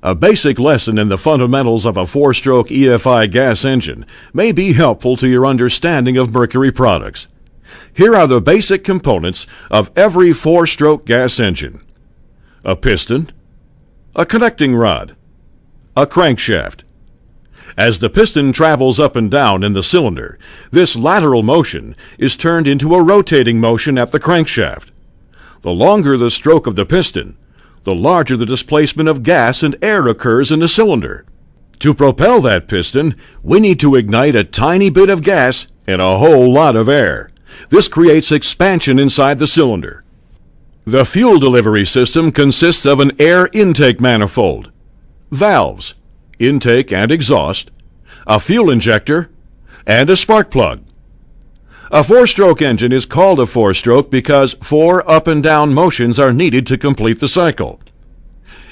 A basic lesson in the fundamentals of a four-stroke EFI gas engine may be helpful to your understanding of Mercury products. Here are the basic components of every four-stroke gas engine: a piston, a connecting rod, a crankshaft. As the piston travels up and down in the cylinder, this lateral motion is turned into a rotating motion at the crankshaft. The longer the stroke of the piston, the larger the displacement of gas and air occurs in the cylinder. To propel that piston, we need to ignite a tiny bit of gas and a whole lot of air. This creates expansion inside the cylinder. The fuel delivery system consists of an air intake manifold, valves, intake and exhaust, a fuel injector, and a spark plug. A four-stroke engine is called a four-stroke because 4 up and down motions are needed to complete the cycle.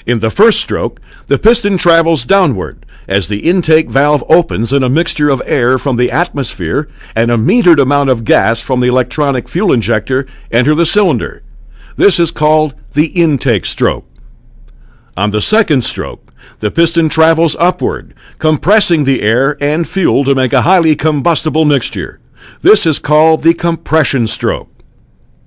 In the first stroke, the piston travels downward as the intake valve opens and a mixture of air from the atmosphere and a metered amount of gas from the electronic fuel injector enter the cylinder. This is called the intake stroke. On the second stroke, the piston travels upward, compressing the air and fuel to make a highly combustible mixture. This is called the compression stroke.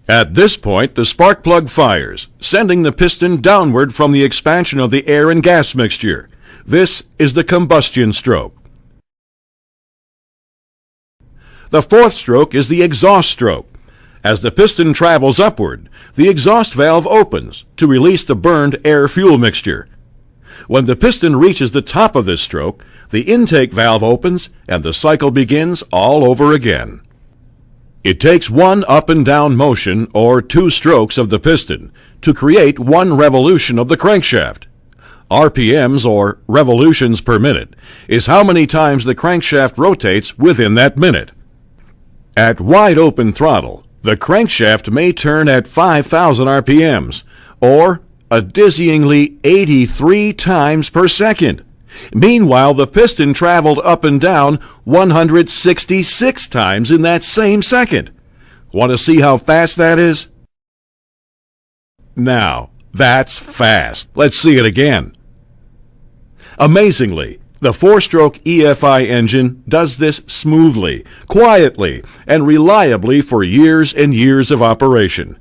At this point, the spark plug fires, sending the piston downward from the expansion of the air and gas mixture. This is the combustion stroke. The fourth stroke is the exhaust stroke. As the piston travels upward, the exhaust valve opens to release the burned air-fuel mixture. When the piston reaches the top of this stroke, the intake valve opens and the cycle begins all over again. It takes 1 up and down motion, or 2 strokes of the piston, to create 1 revolution of the crankshaft. RPMs, or revolutions per minute, is how many times the crankshaft rotates within that minute. At wide open throttle, the crankshaft may turn at 5,000 RPMs, or a dizzyingly 83 times per second. Meanwhile, the piston traveled up and down 166 times in that same second. Want to see how fast that is? Now, that's fast. Let's see it again. Amazingly, the four-stroke EFI engine does this smoothly, quietly, and reliably for years and years of operation.